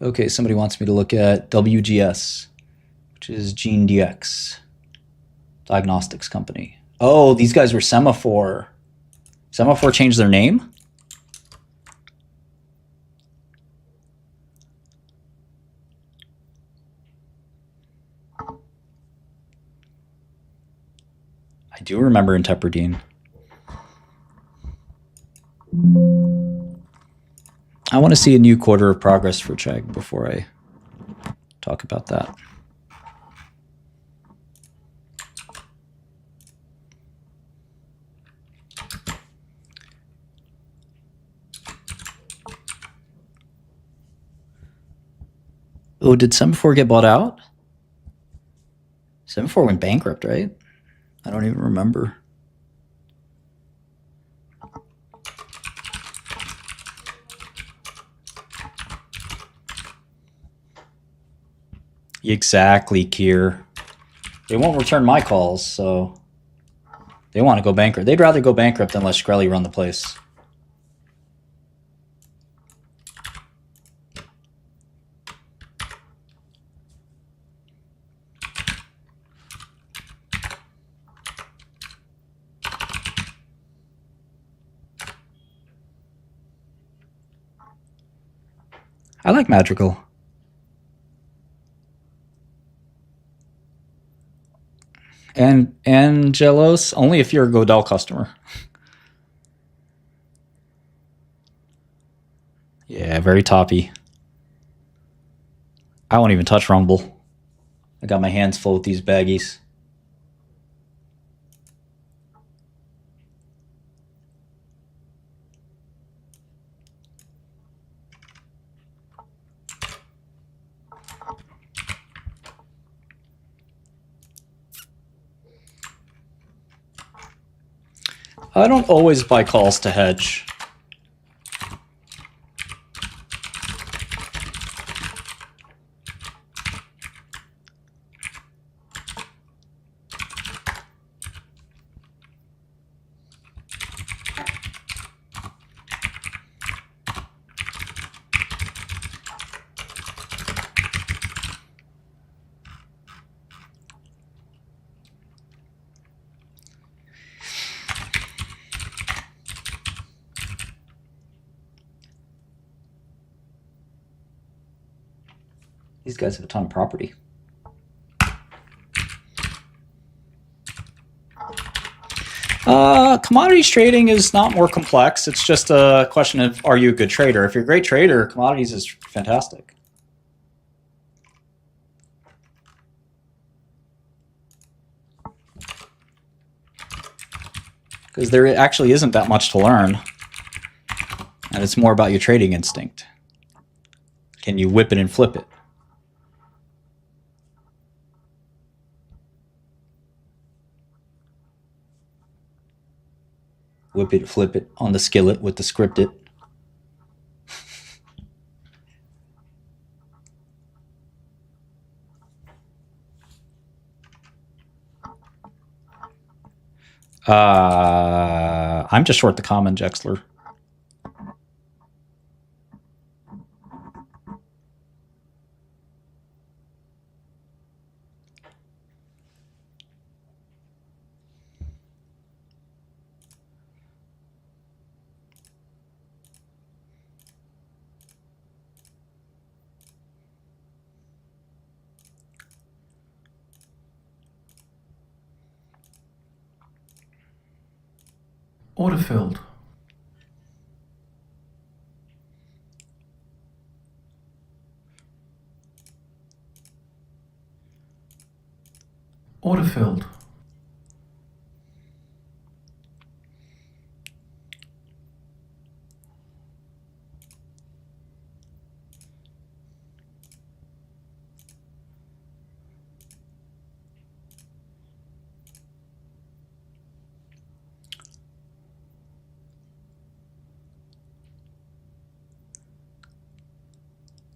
Okay, somebody wants me to look at WGS, which is GeneDx, Diagnostics company. Oh, these guys were Semaphore. Semaphore changed their name? I do remember Intepridine. I want to see a new quarter of progress for Chegg before I talk about that. Oh, did Semaphore get bought out? Semaphore went bankrupt, right? I don't even remember. Exactly, Kier. They won't return my calls, so they want to go bankrupt. They'd rather go bankrupt than let Shkreli run the place. I like Madrigal. And Angelos, only if you're a Godel customer. Yeah, very toppy. I won't even touch Rumble. I got my hands full with these baggies. I don't always buy calls to hedge. These guys have a ton of property. Commodities trading is not more complex. It's just a question of, are you a good trader? If you're a great trader, commodities is fantastic. Because there actually isn't that much to learn. And it's more about your trading instinct. Can you whip it and flip it? Whip it, flip it on the skillet with the scripted. I'm just short the common, Jexler. Order filled. Order filled.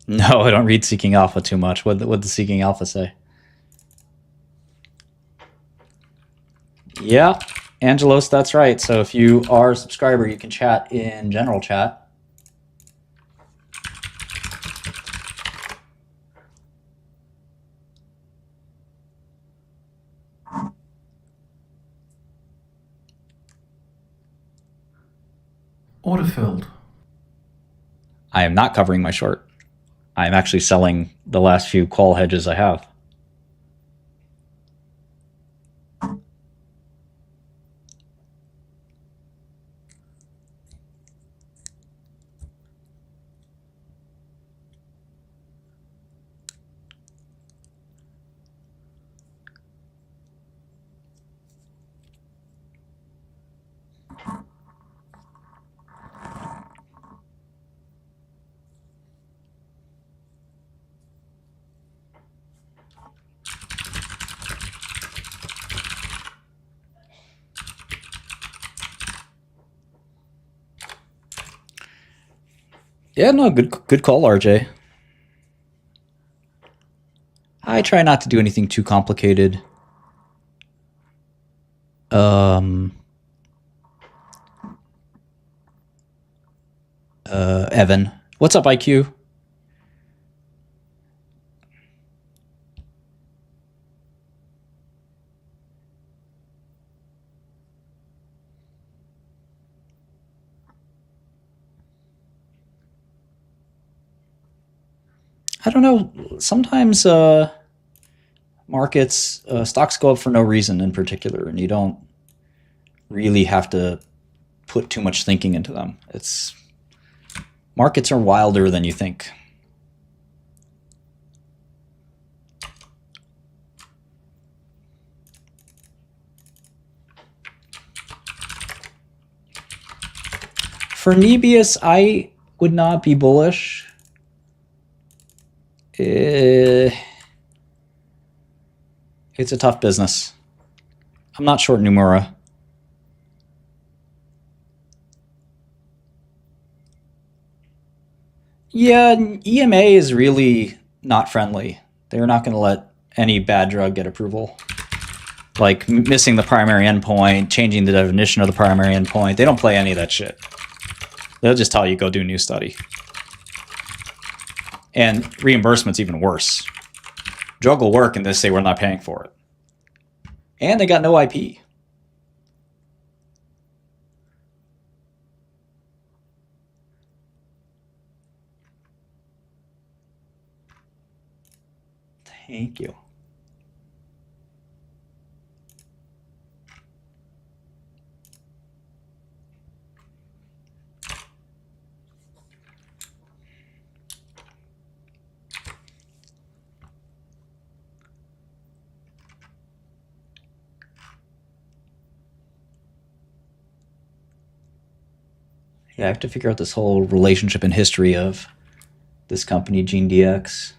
No, I don't read Seeking Alpha too much. What did Seeking Alpha say? Yeah, Angelos, that's right. So if you are a subscriber, you can chat in general chat. Order filled. I am not covering my short. I am actually selling the last few call hedges I have. Yeah, no, good call, RJ. I try not to do anything too complicated. Evan, what's up, IQ? I don't know. Sometimes markets, stocks go up for no reason in particular, and you don't really have to put too much thinking into them. Markets are wilder than you think. For Nebius, I would not be bullish. It's a tough business. I'm not short Numura. Yeah, EMA is really not friendly. They're not going to let any bad drug get approval. Like missing the primary endpoint, changing the definition of the primary endpoint. They don't play any of that shit. They'll just tell you, go do a new study. And reimbursement's even worse. Drug will work and they say we're not paying for it. And they got no IP. Thank you. Yeah, I have to figure out this whole relationship and history of this company, GeneDx.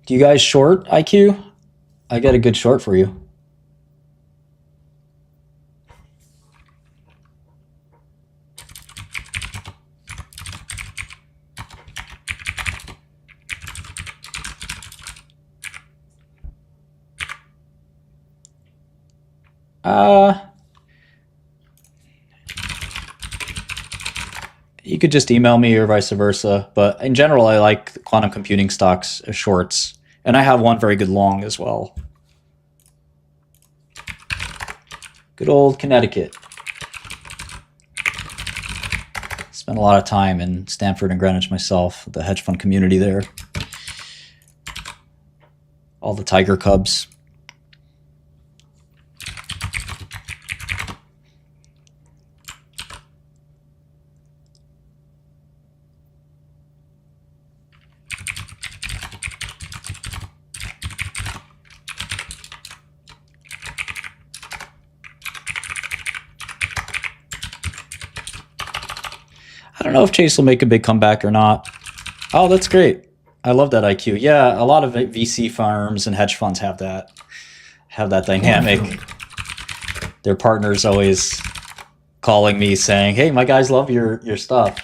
Do you guys short IQ? I got a good short for you. You could just email me or vice versa. But in general, I like quantum computing stocks as shorts. And I have one very good long as well. Good old Connecticut. Spent a lot of time in Stanford and Greenwich myself, the hedge fund community there. All the tiger cubs. I don't know if Chase will make a big comeback or not. Oh, that's great. I love that IQ. Yeah, a lot of VC firms and hedge funds have that dynamic. Their partners always calling me saying, "Hey, my guys love your stuff,"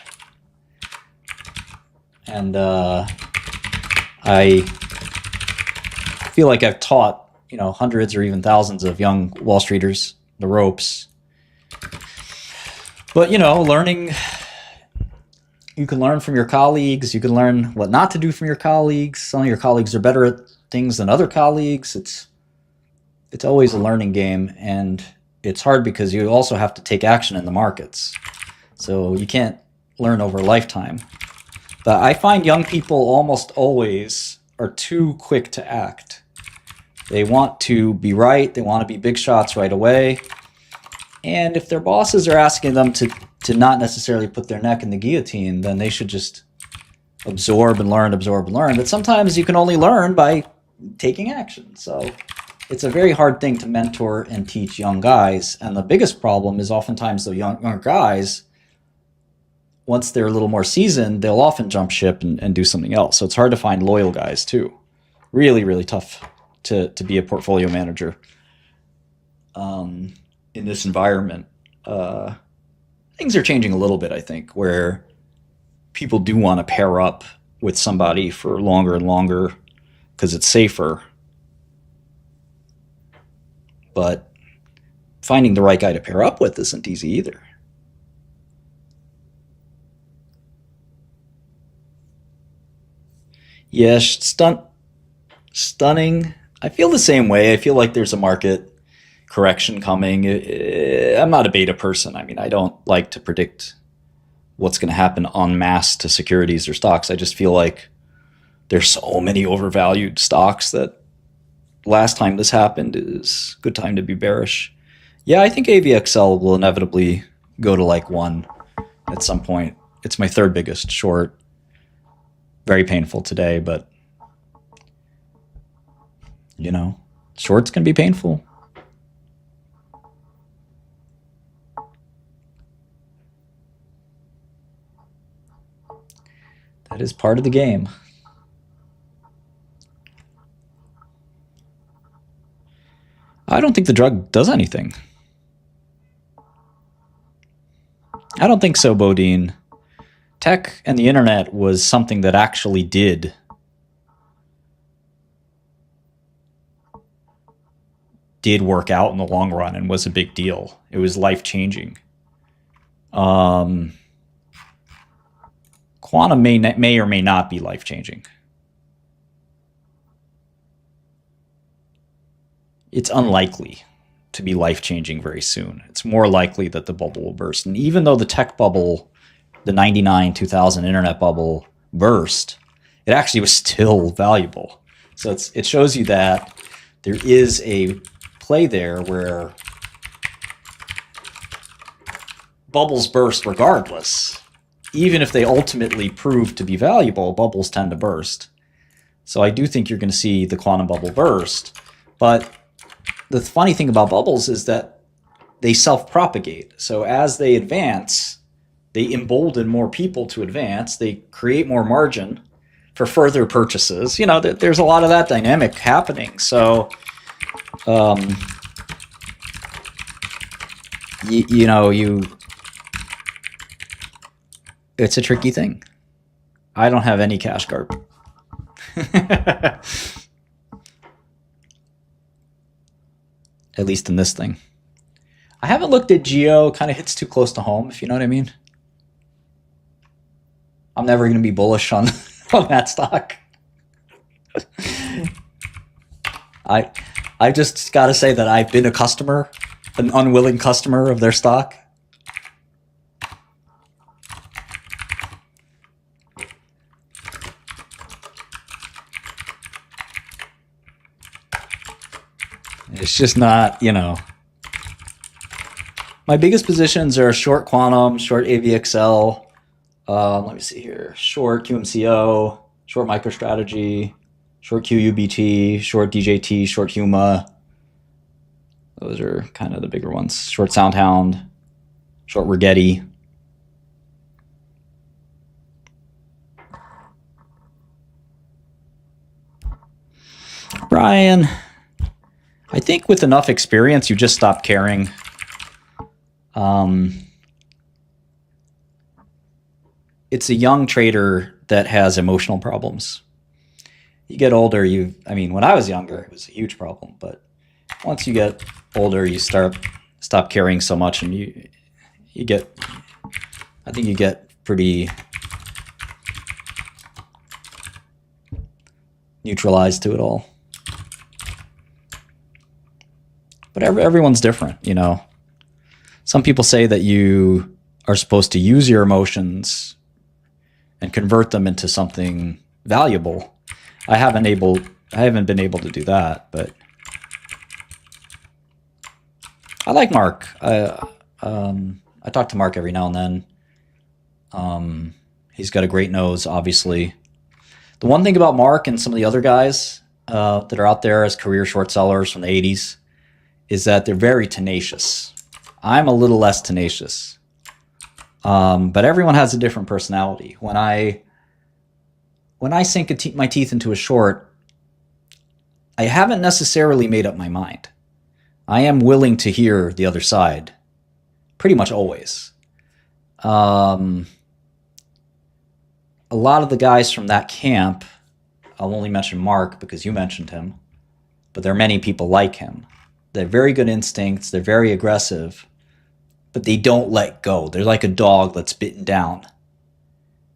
and I feel like I've taught hundreds or even thousands of young Wall Streeters the ropes. But learning. You can learn from your colleagues. You can learn what not to do from your colleagues. Some of your colleagues are better at things than other colleagues. It's always a learning game, and it's hard because you also have to take action in the markets. So you can't learn over a lifetime. But I find young people almost always are too quick to act. They want to be right. They want to be big shots right away. And if their bosses are asking them to not necessarily put their neck in the guillotine, then they should just absorb and learn. But sometimes you can only learn by taking action. So it's a very hard thing to mentor and teach young guys. And the biggest problem is oftentimes the younger guys, once they're a little more seasoned, they'll often jump ship and do something else. So it's hard to find loyal guys too. Really, really tough to be a portfolio manager in this environment. Things are changing a little bit, I think, where people do want to pair up with somebody for longer and longer because it's safer. But finding the right guy to pair up with isn't easy either. Yeah, stunning. I feel the same way. I feel like there's a market correction coming. I'm not a beta person. I mean, I don't like to predict what's going to happen en masse to securities or stocks. I just feel like there's so many overvalued stocks that last time this happened is a good time to be bearish. Yeah, I think AVXL will inevitably go to like 1 at some point. It's my third biggest short. Very painful today, but shorts can be painful. That is part of the game. I don't think the drug does anything. I don't think so, Bodine. Tech and the internet was something that actually did work out in the long run and was a big deal. It was life-changing. Quantum may or may not be life-changing. It's unlikely to be life-changing very soon. It's more likely that the bubble will burst. And even though the tech bubble, the 99-2000 internet bubble burst, it actually was still valuable. So it shows you that there is a play there where bubbles burst regardless. Even if they ultimately prove to be valuable, bubbles tend to burst. So I do think you're going to see the quantum bubble burst. But the funny thing about bubbles is that they self-propagate. So as they advance, they embolden more people to advance. They create more margin for further purchases. There's a lot of that dynamic happening. So, it's a tricky thing. I don't have any cash garb. At least in this thing. I haven't looked at Geo. Kind of hits too close to home, if you know what I mean. I'm never going to be bullish on that stock. I just got to say that I've been a customer, an unwilling customer of their stock. It's just not, My biggest positions are short quantum, short AVXL. Let me see here. Short QMCO, short MicroStrategy, short QUBT, short DJT, short Huma. Those are kind of the bigger ones. Short SoundHound, short Rigetti. Brian, I think with enough experience, you just stop caring. It's a young trader that has emotional problems. You get older, when I was younger, it was a huge problem. But once you get older, you stop caring so much, and I think you get pretty neutralized to it all. But everyone's different, Some people say that you are supposed to use your emotions and convert them into something valuable. I haven't been able to do that, but I like Mark. I talk to Mark every now and then. He's got a great nose, obviously. The one thing about Mark and some of the other guys that are out there as career short sellers from the 80s is that they're very tenacious. I'm a little less tenacious. But everyone has a different personality. When I sink my teeth into a short, I haven't necessarily made up my mind. I am willing to hear the other side, pretty much always. A lot of the guys from that camp, I'll only mention Mark because you mentioned him, but there are many people like him. They have very good instincts. They're very aggressive. But they don't let go. They're like a dog that's bitten down,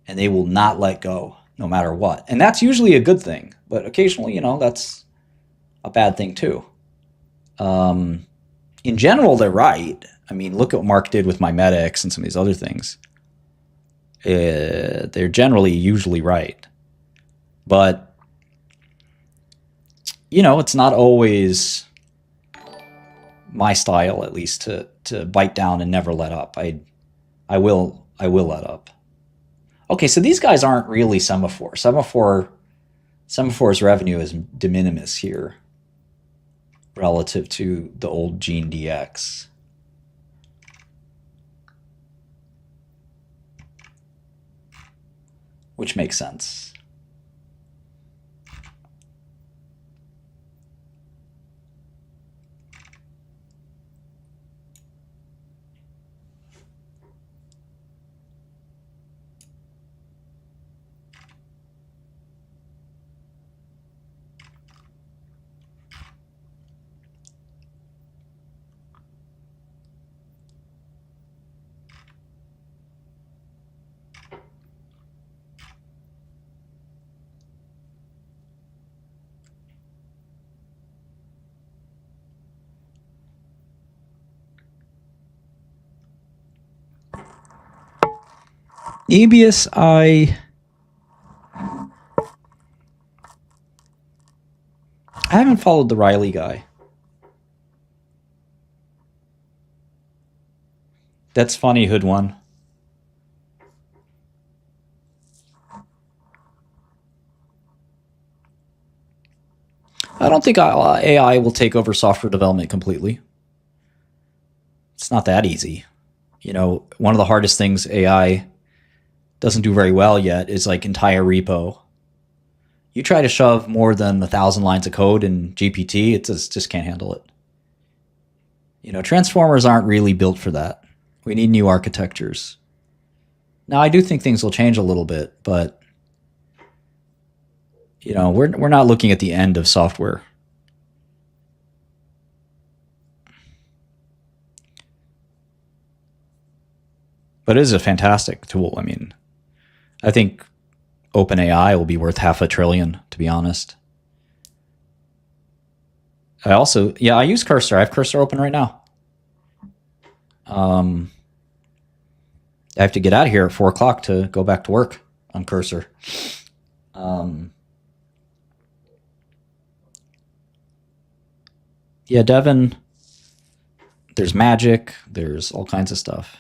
and they will not let go no matter what. And that's usually a good thing, but occasionally, that's a bad thing too. In general, they're right. Look at what Mark did with MiMedx and some of these other things. They're usually right. But, it's not always my style, at least, to bite down and never let up. I will let up. Okay, so these guys aren't really Semaphore. Semaphore's revenue is de minimis here relative to the old GeneDx. Which makes sense. Abius, I haven't followed the Riley guy. That's funny, Hood One. I don't think AI will take over software development completely. It's not that easy. One of the hardest things AI doesn't do very well yet is like entire repo. You try to shove more than 1,000 lines of code in GPT, it just can't handle it. Transformers aren't really built for that. We need new architectures. Now, I do think things will change a little bit, but we're not looking at the end of software. But it is a fantastic tool. I think OpenAI will be worth $500 billion, to be honest. I use Cursor. I have Cursor open right now. I have to get out of here at 4 o'clock to go back to work on Cursor. Devin, there's magic. There's all kinds of stuff.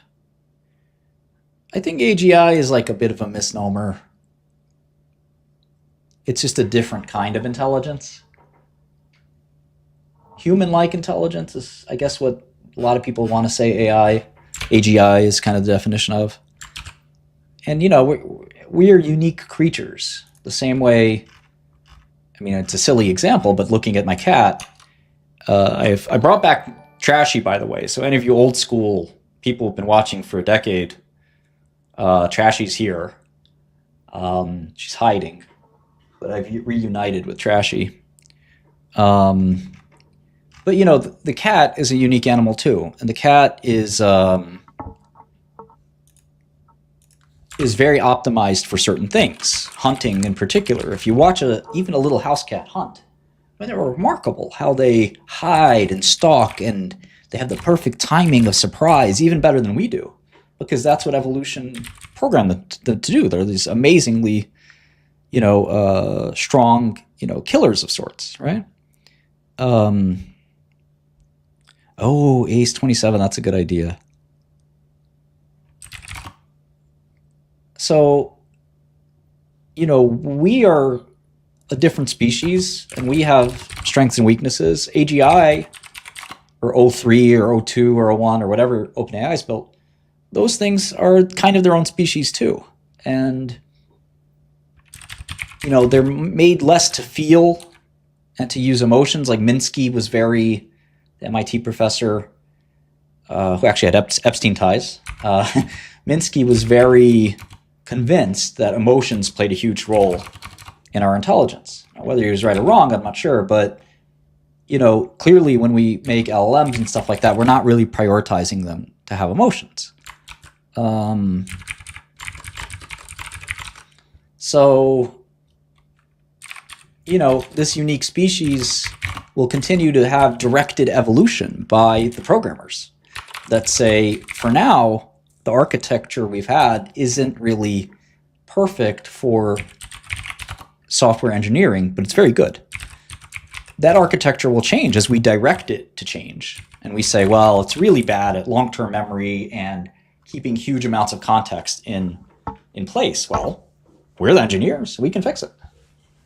I think AGI is like a bit of a misnomer. It's just a different kind of intelligence. Human-like intelligence is, I guess, what a lot of people want to say AGI is kind of the definition of. And, we are unique creatures, the same way I mean, it's a silly example, but looking at my cat, I brought back Trashy, by the way. So any of you old school people who've been watching for a decade, Trashy's here. She's hiding, but I've reunited with Trashy. But you know, the cat is a unique animal too, and the cat is very optimized for certain things, hunting in particular. If you watch even a little house cat hunt, I mean, they're remarkable how they hide and stalk, and they have the perfect timing of surprise, even better than we do, because that's what evolution programmed them to do. They're these amazingly, strong, killers of sorts, right? Ace 27, that's a good idea. So, we are a different species, and we have strengths and weaknesses. AGI, or O3, or O2, or O1, or whatever OpenAI is built, those things are kind of their own species too. And, they're made less to feel and to use emotions. Like Minsky was the MIT professor, who actually had Epstein ties. Minsky was very convinced that emotions played a huge role in our intelligence. Now, whether he was right or wrong, I'm not sure, but clearly when we make LLMs and stuff like that, we're not really prioritizing them to have emotions. So, this unique species will continue to have directed evolution by the programmers that say, for now, the architecture we've had isn't really perfect for software engineering, but it's very good. That architecture will change as we direct it to change. And we say, well, it's really bad at long-term memory and keeping huge amounts of context in place. Well, we're the engineers, we can fix it.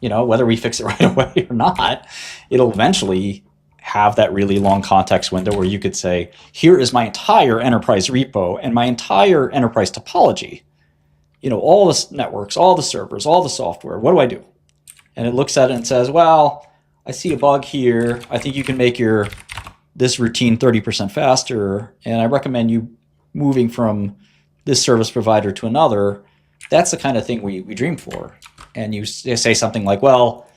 Whether we fix it right away or not, it'll eventually have that really long context window where you could say, here is my entire enterprise repo and my entire enterprise topology. All the networks, all the servers, all the software, what do I do? And it looks at it and says, well, I see a bug here. I think you can make this routine 30% faster, and I recommend you moving from this service provider to another. That's the kind of thing we dream for. And you say something like, well,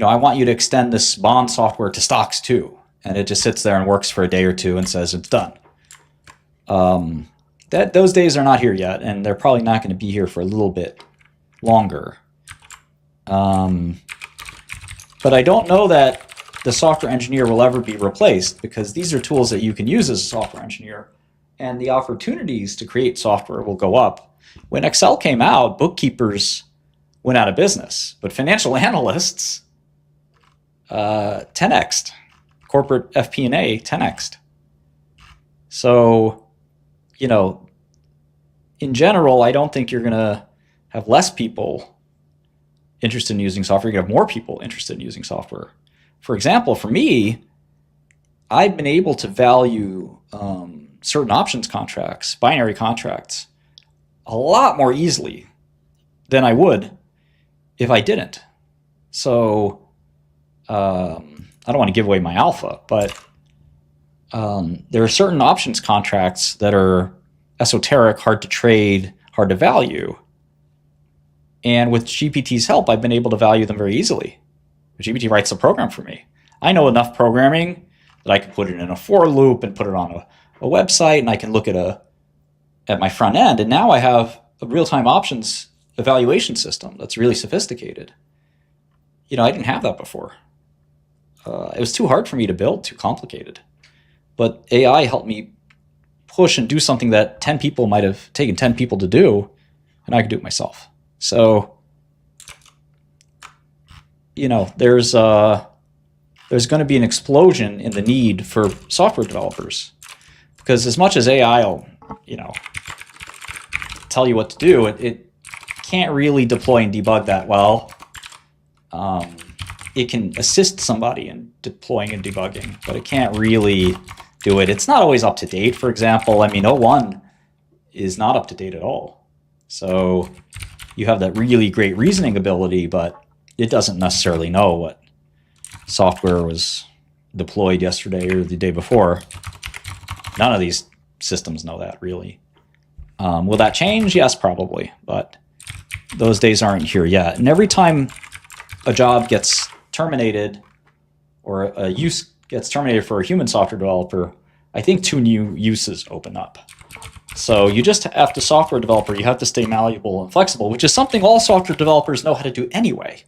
I want you to extend this bond software to stocks too. And it just sits there and works for a day or two and says it's done. Those days are not here yet, and they're probably not going to be here for a little bit longer. But I don't know that the software engineer will ever be replaced, because these are tools that you can use as a software engineer, and the opportunities to create software will go up. When Excel came out, bookkeepers went out of business, but financial analysts 10x'd. Corporate FP&A 10x'd. So, in general, I don't think you're going to have less people interested in using software. You're going to have more people interested in using software. For example, for me, I've been able to value certain options contracts, binary contracts, a lot more easily than I would if I didn't. So I don't want to give away my alpha, but there are certain options contracts that are esoteric, hard to trade, hard to value. And with GPT's help, I've been able to value them very easily. GPT writes the program for me. I know enough programming that I can put it in a for loop and put it on a website, and I can look at my front end. And now I have a real-time options evaluation system that's really sophisticated. I didn't have that before. It was too hard for me to build, too complicated. But AI helped me push and do something that 10 people might have taken 10 people to do, and I could do it myself. So, there's going to be an explosion in the need for software developers, because as much as AI will, tell you what to do, it can't really deploy and debug that well. It can assist somebody in deploying and debugging, but it can't really do it. It's not always up to date. For example, O1 is not up to date at all. So you have that really great reasoning ability, but it doesn't necessarily know what software was deployed yesterday or the day before. None of these systems know that, really. Will that change? Yes, probably, but those days aren't here yet. And every time a job gets terminated or a use gets terminated for a human software developer, I think 2 new uses open up. So you just have to, software developer, you have to stay malleable and flexible, which is something all software developers know how to do anyway,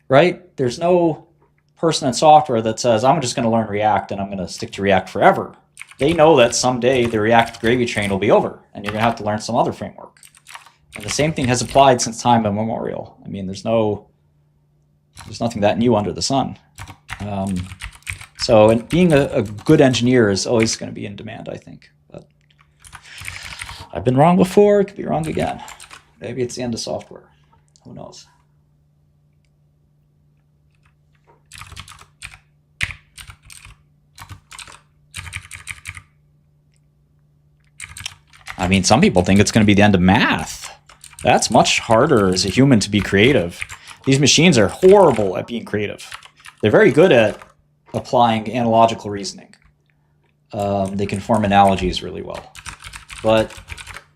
right? There's no person in software that says, I'm just going to learn React and I'm going to stick to React forever. They know that someday the React gravy train will be over and you're going to have to learn some other framework. And the same thing has applied since time immemorial. I mean, there's nothing that new under the sun. So being a good engineer is always going to be in demand, I think. But I've been wrong before. It could be wrong again. Maybe it's the end of software. Who knows? I mean, some people think it's going to be the end of math. That's much harder as a human to be creative. These machines are horrible at being creative. They're very good at applying analogical reasoning. They can form analogies really well. But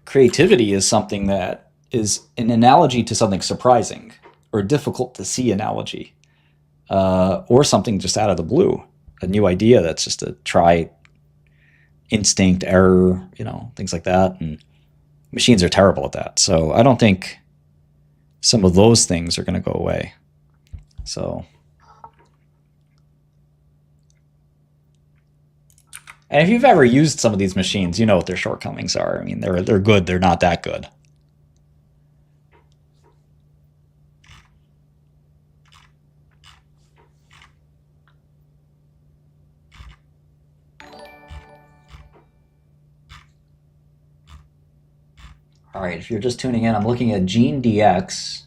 creativity is something that is an analogy to something surprising or difficult to see analogy, or something just out of the blue, a new idea that's just a try instinct, error, things like that. And machines are terrible at that. So I don't think some of those things are going to go away. So, and if you've ever used some of these machines, you know what their shortcomings are. I mean, they're good. They're not that good. All right, if you're just tuning in, I'm looking at GeneDx,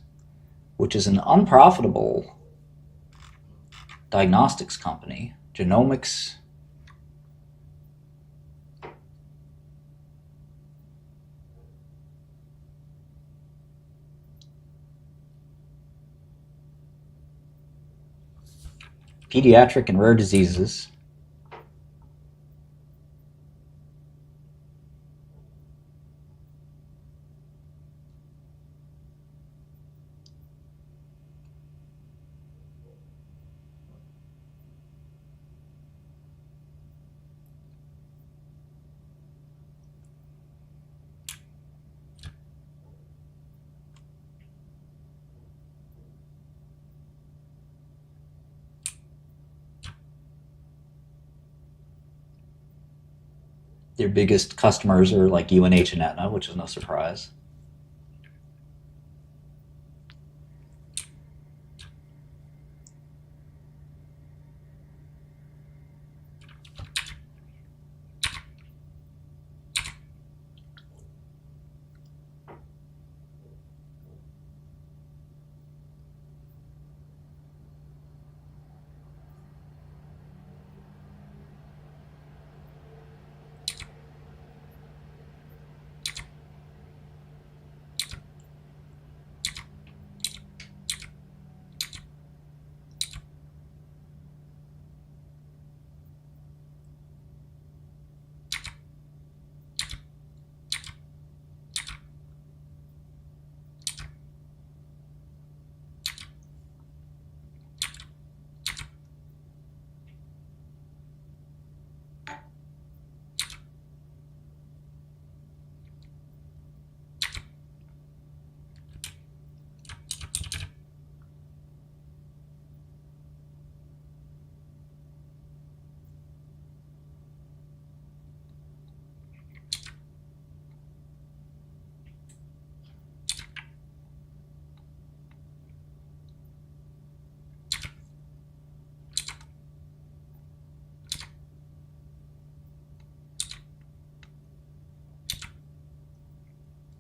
which is an unprofitable diagnostics company. Genomics. Pediatric and rare diseases. Their biggest customers are like UNH and Aetna, which is no surprise.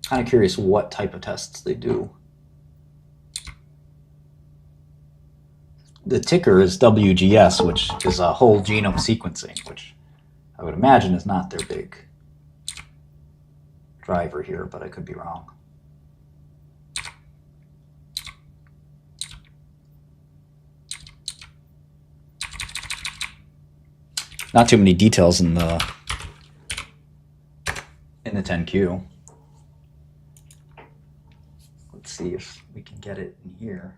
Kind of curious what type of tests they do. The ticker is WGS, which is a whole genome sequencing, which I would imagine is not their big driver here, but I could be wrong. not too many details in the 10Q. Let's see if we can get it in here.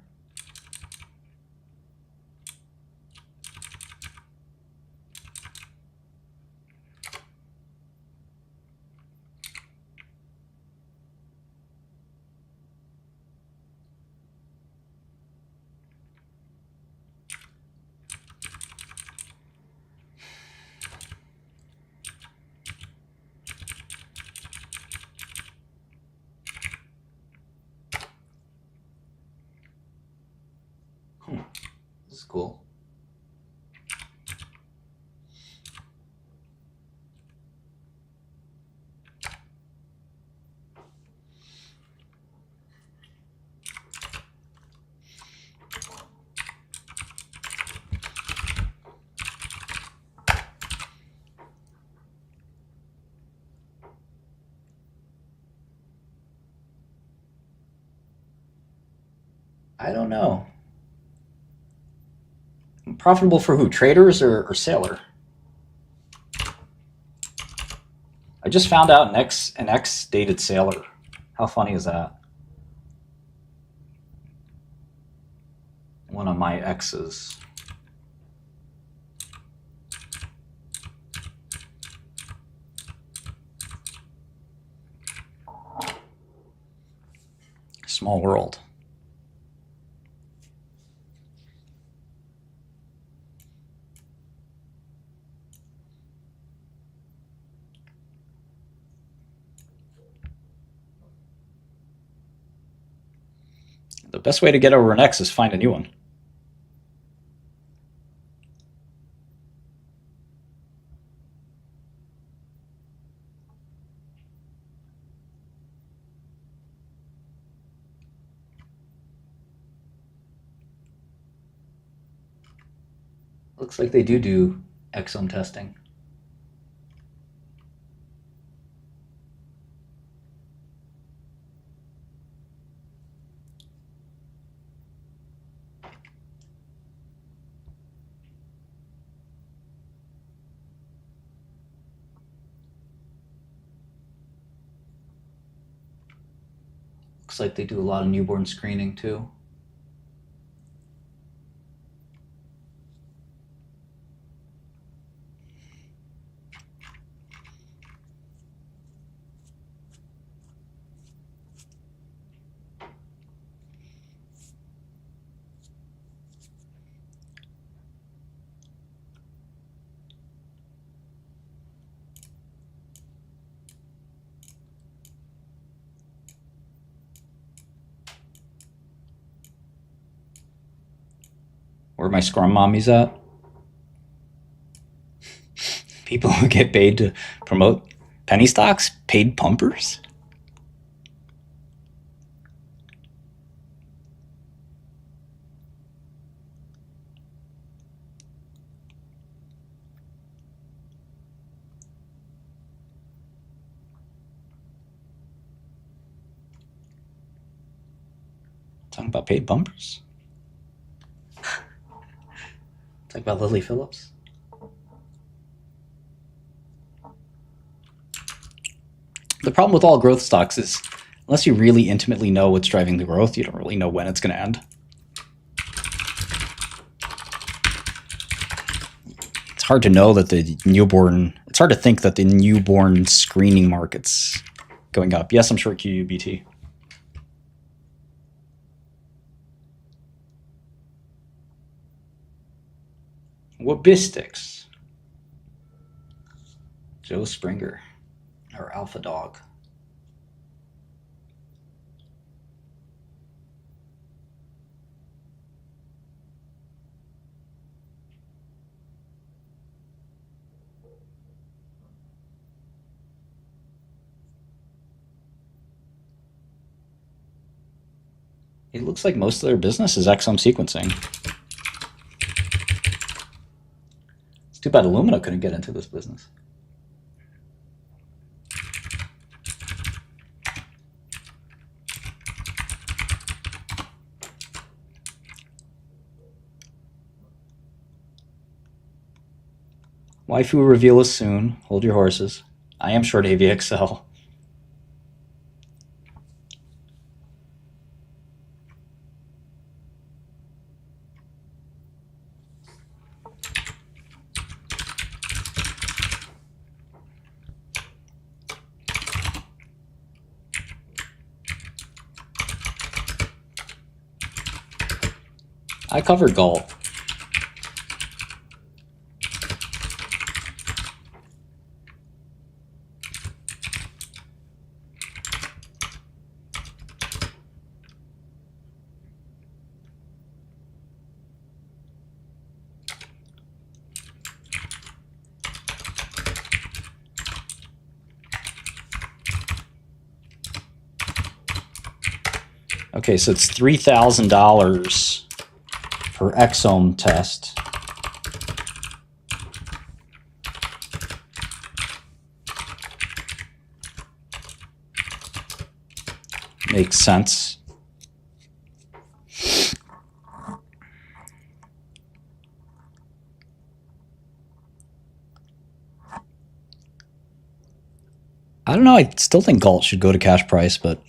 This is cool. I don't know. Profitable for who? Traders or sailor? I just found out an X dated sailor. How funny is that? One of my exes. Small world. The best way to get over an X is find a new one. Looks like they do exome testing. Looks like they do a lot of newborn screening too. Where my scrum mommies at? People who get paid to promote penny stocks? Paid pumpers? Talking about paid bumpers? Talk about Lily Phillips? The problem with all growth stocks is, unless you really intimately know what's driving the growth, you don't really know when it's going to end. It's hard to know that it's hard to think that the newborn screening market's going up. Yes, I'm short QUBT. Wabistics. Joe Springer. Or Alpha Dog. It looks like most of their business is exome sequencing. It's too bad Illumina couldn't get into this business. Waifu will reveal us soon. Hold your horses. I am short AVXL. I covered Galt. Okay, so it's $3,000 per exome test. Makes sense. I don't know. I still think Galt should go to cash price, but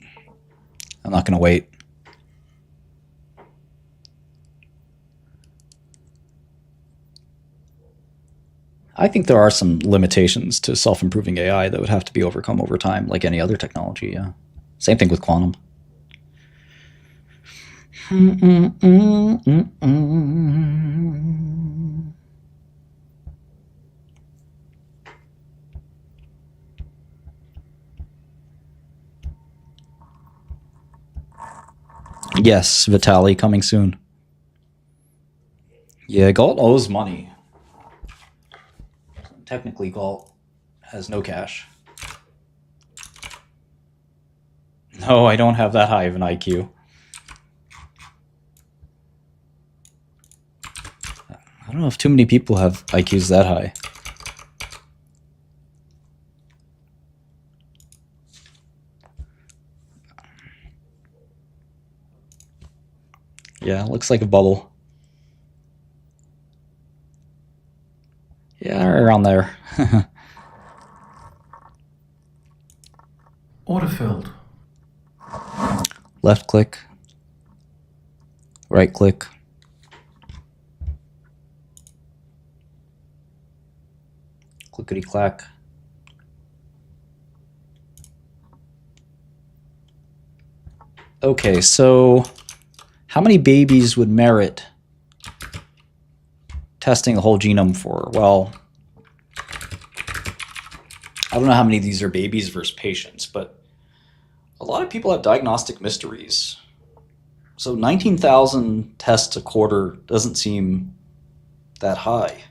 I'm not going to wait. I think there are some limitations to self-improving AI that would have to be overcome over time, like any other technology. Yeah. Same thing with quantum. Yes, Vitaly coming soon. Yeah, Galt owes money. Technically, Galt has no cash. No, I don't have that high of an IQ. I don't know if too many people have IQs that high. Yeah, looks like a bubble. Yeah, around there. Autofilled. Left click. Right click. Clickety clack. Okay, so how many babies would merit testing the whole genome for? Well, I don't know how many of these are babies versus patients, but a lot of people have diagnostic mysteries. So 19,000 tests a quarter doesn't seem that high.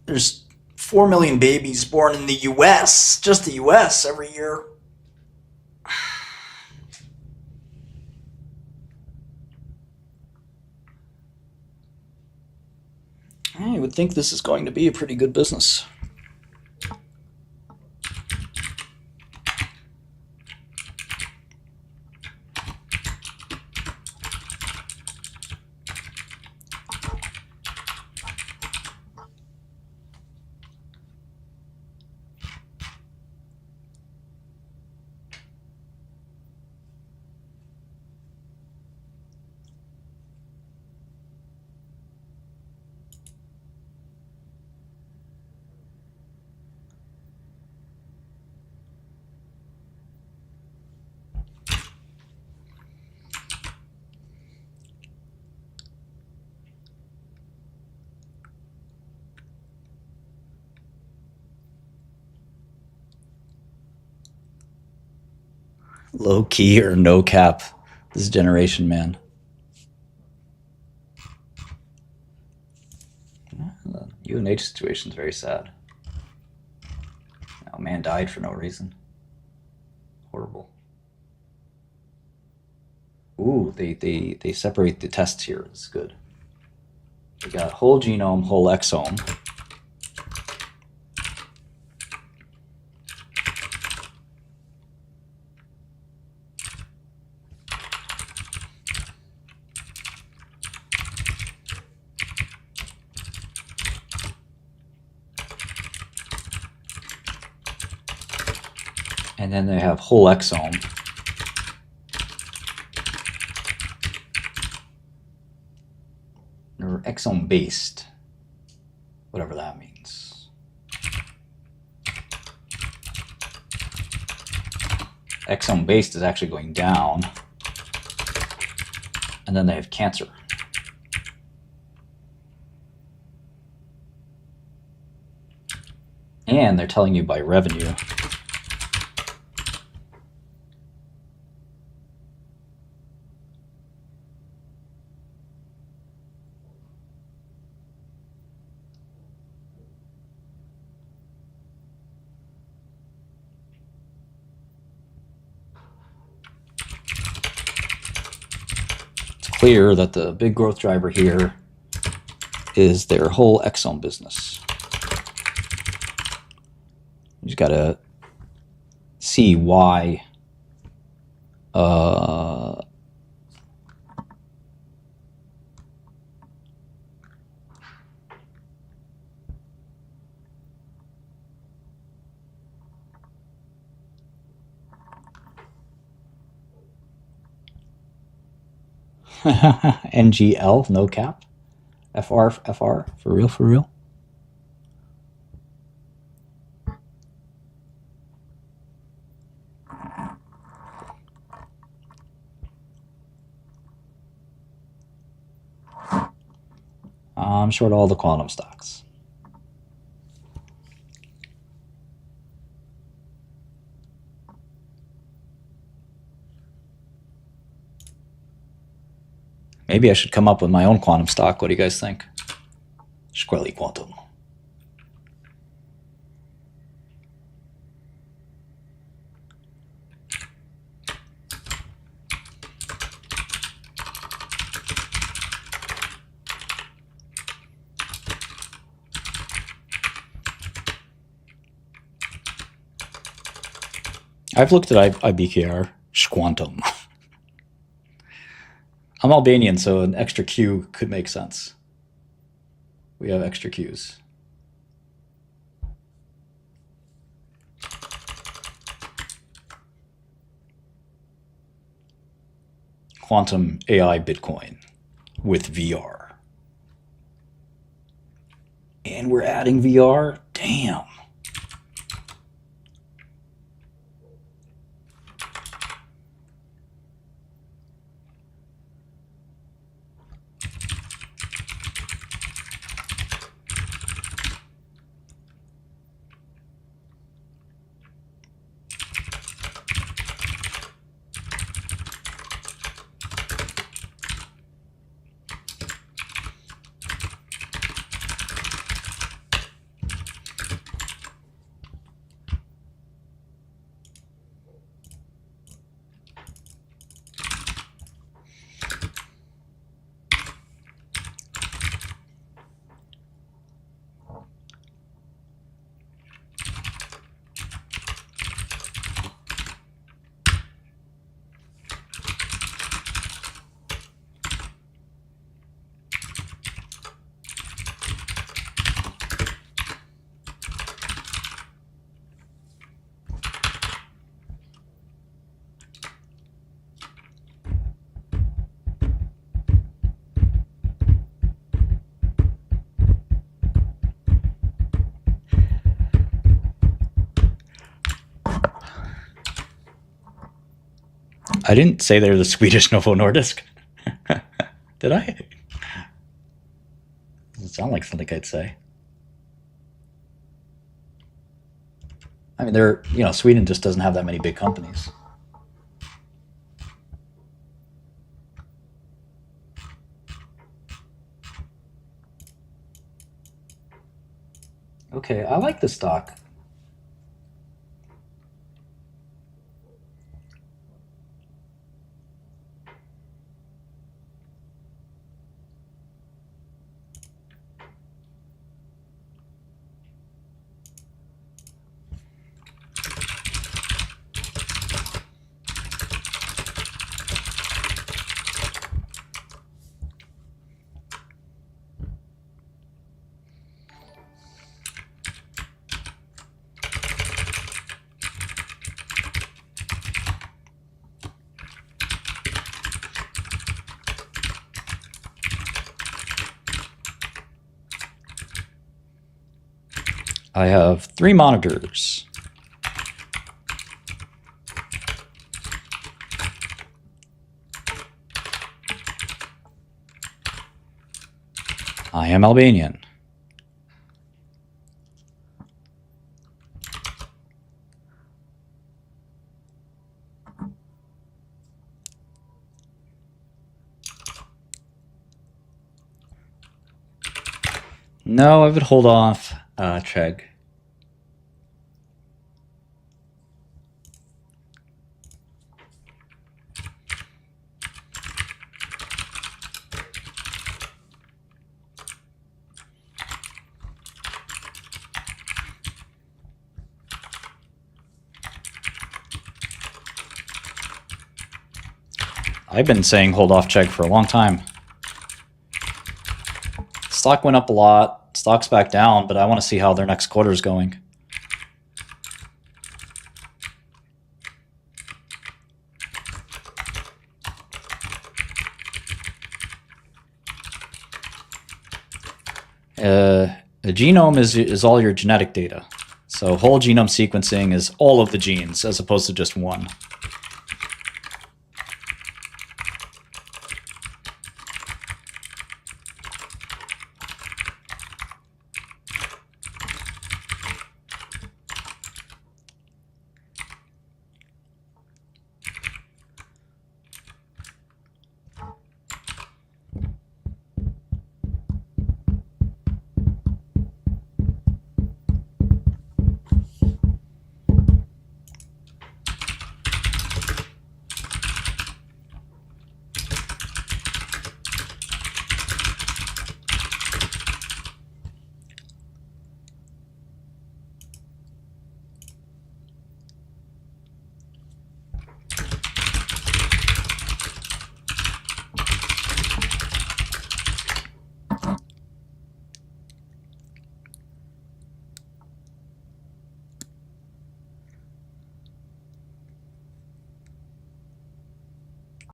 There's 4 million babies born in the US, just the US, every year. I would think this is going to be a pretty good business. Low key or no cap, this generation, man. The UNH situation is very sad. A man died for no reason. Horrible. Ooh, they separate the tests here. It's good. We got whole genome, whole exome. And then they have whole exome. Or exome based, whatever that means. Exome based is actually going down. And then they have cancer. And they're telling you by revenue. It's clear that the big growth driver here is their whole exome business. You just got to see why NGL, no cap. FR, for real, for real. I'm short all the quantum stocks. Maybe I should come up with my own quantum stock. What do you guys think? Shkreli Quantum. I've looked at IBKR, Shquantum. I'm Albanian, so an extra Q could make sense. We have extra Qs. Quantum AI Bitcoin with VR. And we're adding VR? Damn. I didn't say they're the Swedish Novo Nordisk. Did I? Doesn't sound like something I'd say. I mean, Sweden just doesn't have that many big companies. Okay, I like the stock. I have 3 monitors. I am Albanian. No, I would hold off Chegg. I've been saying hold off Chegg for a long time. Stock went up a lot. Stock's back down, but I want to see how their next quarter is going. A genome is all your genetic data. So whole genome sequencing is all of the genes as opposed to just one.